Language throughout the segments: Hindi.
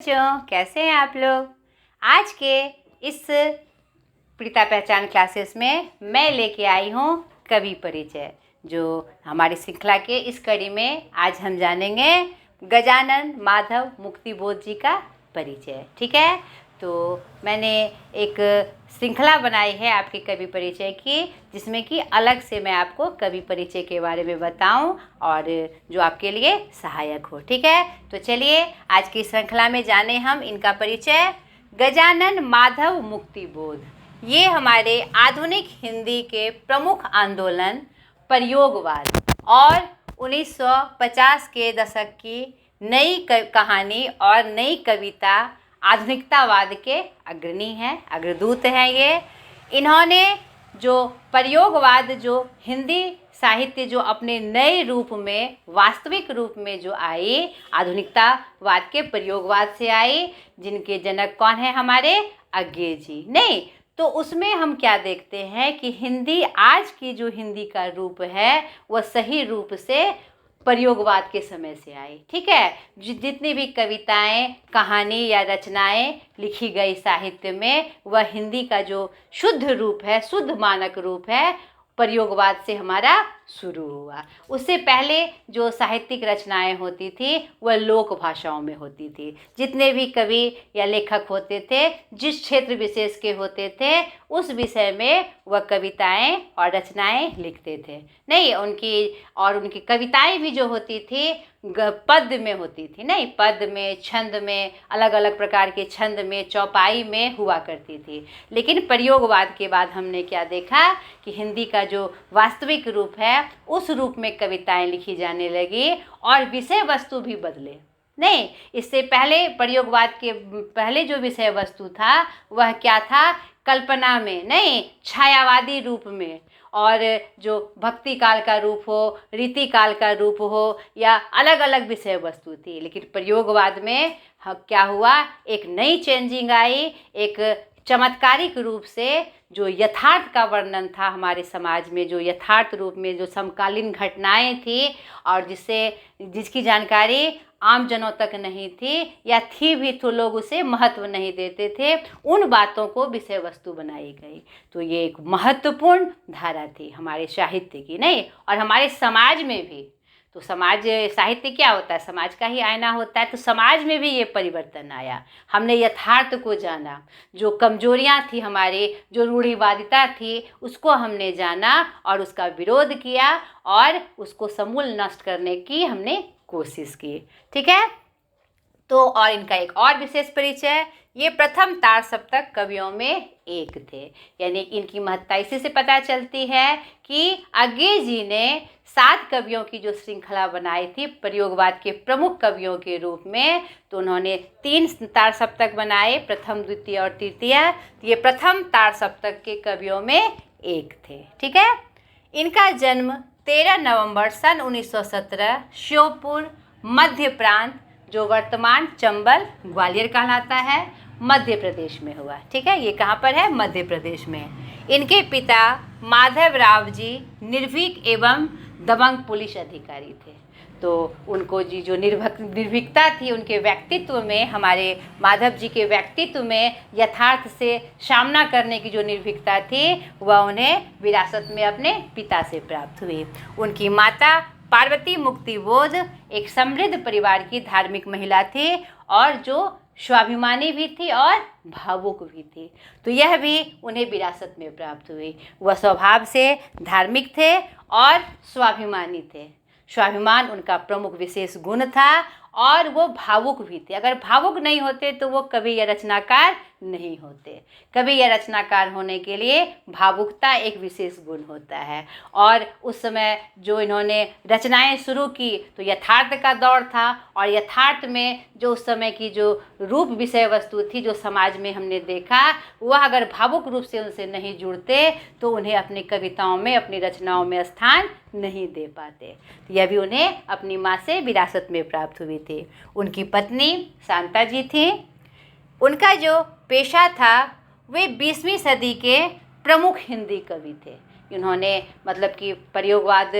बच्चों, कैसे हैं आप लोग। आज के इस प्रीता पहचान क्लासेस में मैं लेके आई हूँ कवि परिचय। जो हमारी श्रृंखला के इस कड़ी में आज हम जानेंगे गजानन माधव मुक्तिबोध जी का परिचय। ठीक है, तो मैंने एक श्रृंखला बनाई है आपके कवि परिचय की, जिसमें कि अलग से मैं आपको कवि परिचय के बारे में बताऊं और जो आपके लिए सहायक हो। ठीक है, तो चलिए आज की श्रृंखला में जाने हम इनका परिचय। गजानन माधव मुक्तिबोध, ये हमारे आधुनिक हिंदी के प्रमुख आंदोलन प्रयोगवाद और 1950 के दशक की नई कहानी और नई कविता आधुनिकतावाद के अग्रणी हैं, अग्रदूत हैं। ये इन्होंने जो प्रयोगवाद, जो हिंदी साहित्य जो अपने नए रूप में, वास्तविक रूप में जो आई, आधुनिकतावाद के प्रयोगवाद से आई, जिनके जनक कौन है हमारे अज्ञे जी। नहीं तो उसमें हम क्या देखते हैं कि हिंदी, आज की जो हिंदी का रूप है वह सही रूप से प्रयोगवाद के समय से आई। ठीक है, जितनी भी कविताएं, कहानी या रचनाएं लिखी गई साहित्य में, वह हिंदी का जो शुद्ध रूप है, शुद्ध मानक रूप है, प्रयोगवाद से हमारा शुरू हुआ। उससे पहले जो साहित्यिक रचनाएं होती थी वह लोक भाषाओं में होती थी। जितने भी कवि या लेखक होते थे, जिस क्षेत्र विशेष के होते थे, उस विषय में वह कविताएं और रचनाएं लिखते थे। नहीं, उनकी कविताएं भी जो होती थी पद में होती थी। नहीं, पद में, छंद में, अलग अलग प्रकार के छंद में, चौपाई में हुआ करती थी। लेकिन प्रयोगवाद के बाद हमने क्या देखा कि हिंदी का जो वास्तविक रूप है, उस रूप में कविताएं लिखी जाने लगी और विषय वस्तु भी बदले। नहीं, इससे पहले प्रयोगवाद के पहले जो विषय वस्तु था वह क्या था, कल्पना में, नहीं, छायावादी रूप में, और जो भक्ति काल का रूप हो, रीति काल का रूप हो, या अलग अलग विषय वस्तु थी। लेकिन प्रयोगवाद में क्या हुआ, एक नई चेंजिंग आई, एक चमत्कारिक रूप से जो यथार्थ का वर्णन था हमारे समाज में, जो यथार्थ रूप में जो समकालीन घटनाएं थी और जिसकी जानकारी आम जनों तक नहीं थी, या थी भी तो लोग उसे महत्व नहीं देते थे, उन बातों को विषय वस्तु बनाई गई। तो ये एक महत्वपूर्ण धारा थी हमारे साहित्य की। नहीं, और हमारे समाज में भी। तो समाज, साहित्य क्या होता है, समाज का ही आईना होता है। तो समाज में भी ये परिवर्तन आया। हमने यथार्थ को जाना, जो कमजोरियां थी हमारे, जो रूढ़िवादिता थी, उसको हमने जाना और उसका विरोध किया और उसको समूल नष्ट करने की हमने कोशिश की। ठीक है, तो और इनका एक और विशेष परिचय, ये प्रथम तार सप्तक कवियों में एक थे। यानी इनकी महत्ता इसी से पता चलती है कि अज्ञे जी ने 7 कवियों की जो श्रृंखला बनाई थी प्रयोगवाद के प्रमुख कवियों के रूप में, तो उन्होंने 3 तार सप्तक बनाए, प्रथम, द्वितीय और तृतीय। ये प्रथम तार सप्तक के कवियों में एक थे। ठीक है, इनका जन्म 13 नवंबर सन 1917 श्योपुर मध्य प्रांत, जो वर्तमान चंबल ग्वालियर कहलाता है, मध्य प्रदेश में हुआ। ठीक है, ये कहाँ पर है, मध्य प्रदेश में। इनके पिता माधवराव जी निर्भीक एवं दबंग पुलिस अधिकारी थे। तो उनको जी जो निर्भीकता थी उनके व्यक्तित्व में, हमारे माधव जी के व्यक्तित्व में यथार्थ से सामना करने की जो निर्भीकता थी, वह उन्हें विरासत में अपने पिता से प्राप्त हुई। उनकी माता पार्वती मुक्तिबोध एक समृद्ध परिवार की धार्मिक महिला थी और जो स्वाभिमानी भी थी और भावुक भी थी। तो यह भी उन्हें विरासत में प्राप्त हुई। वह स्वभाव से धार्मिक थे और स्वाभिमानी थे। स्वाभिमान उनका प्रमुख विशेष गुण था और वो भावुक भी थे। अगर भावुक नहीं होते तो वो कवि या रचनाकार नहीं होते। कवि या रचनाकार होने के लिए भावुकता एक विशेष गुण होता है। और उस समय जो इन्होंने रचनाएं शुरू की तो यथार्थ का दौर था, और यथार्थ में जो उस समय की जो रूप विषय वस्तु थी, जो समाज में हमने देखा, वह अगर भावुक रूप से उनसे नहीं जुड़ते तो उन्हें अपनी कविताओं में, अपनी रचनाओं में स्थान नहीं दे पाते। यह भी उन्हें अपनी माँ से विरासत में प्राप्त हुई थी। उनकी पत्नी शांता जी थी। उनका जो पेशा था, वे 20वीं सदी के प्रमुख हिंदी कवि थे। इन्होंने मतलब कि प्रयोगवाद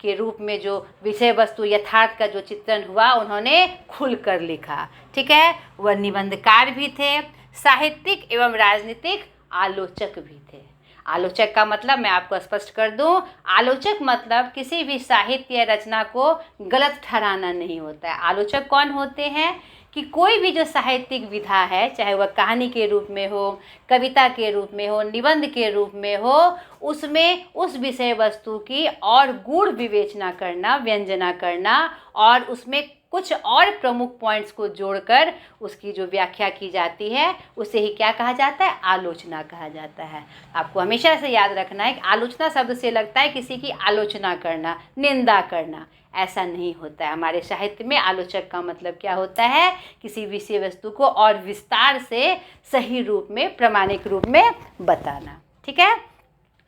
के रूप में जो विषय वस्तु यथार्थ का जो चित्रण हुआ उन्होंने खुलकर लिखा। ठीक है, वह निबंधकार भी थे, साहित्यिक एवं राजनीतिक आलोचक भी थे। आलोचक का मतलब मैं आपको स्पष्ट कर दूं, आलोचक मतलब किसी भी साहित्य या रचना को गलत ठहराना नहीं होता है। आलोचक कौन होते हैं कि कोई भी जो साहित्यिक विधा है, चाहे वह कहानी के रूप में हो, कविता के रूप में हो, निबंध के रूप में हो, उसमें उस विषय वस्तु की और गूढ़ विवेचना करना, व्यंजना करना और उसमें कुछ और प्रमुख पॉइंट्स को जोड़कर उसकी जो व्याख्या की जाती है उसे ही क्या कहा जाता है, आलोचना कहा जाता है। आपको हमेशा से याद रखना है कि आलोचना शब्द से लगता है किसी की आलोचना करना, निंदा करना, ऐसा नहीं होता है। हमारे साहित्य में आलोचक का मतलब क्या होता है, किसी विषय वस्तु को और विस्तार से सही रूप में, प्रामाणिक रूप में बताना। ठीक है,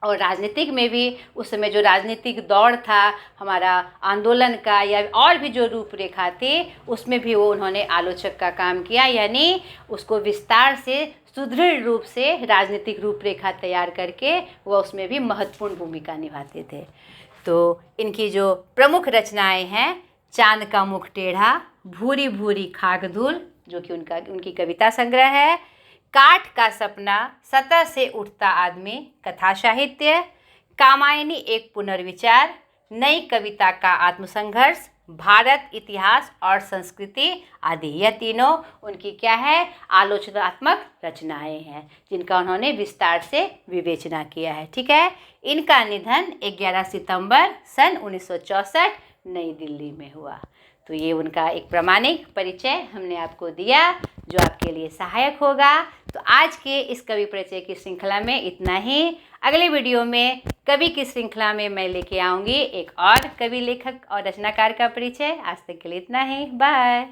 और राजनीतिक में भी उस समय जो राजनीतिक दौर था हमारा आंदोलन का या और भी जो रूपरेखा थी उसमें भी वो उन्होंने आलोचक का काम किया, यानी उसको विस्तार से सुदृढ़ रूप से राजनीतिक रूपरेखा तैयार करके वह उसमें भी महत्वपूर्ण भूमिका निभाते थे। तो इनकी जो प्रमुख रचनाएं हैं, चांद का मुख टेढ़ा, भूरी भूरी खाक धूल जो कि उनकी कविता संग्रह है, काठ का सपना, सतह से उठता आदमी कथा साहित्य, कामायनी एक पुनर्विचार, नई कविता का आत्मसंघर्ष, भारत इतिहास और संस्कृति आदि, यह तीनों उनकी क्या है, आलोचनात्मक रचनाएं हैं जिनका उन्होंने विस्तार से विवेचना किया है। ठीक है, इनका निधन 11 सितंबर सन 1964 नई दिल्ली में हुआ। तो ये उनका एक प्रामाणिक परिचय हमने आपको दिया जो आपके लिए सहायक होगा। तो आज के इस कवि परिचय की श्रृंखला में इतना ही। अगले वीडियो में कवि की श्रृंखला में मैं लेके आऊँगी एक और कवि, लेखक और रचनाकार का परिचय। आज तक के लिए इतना ही, बाय।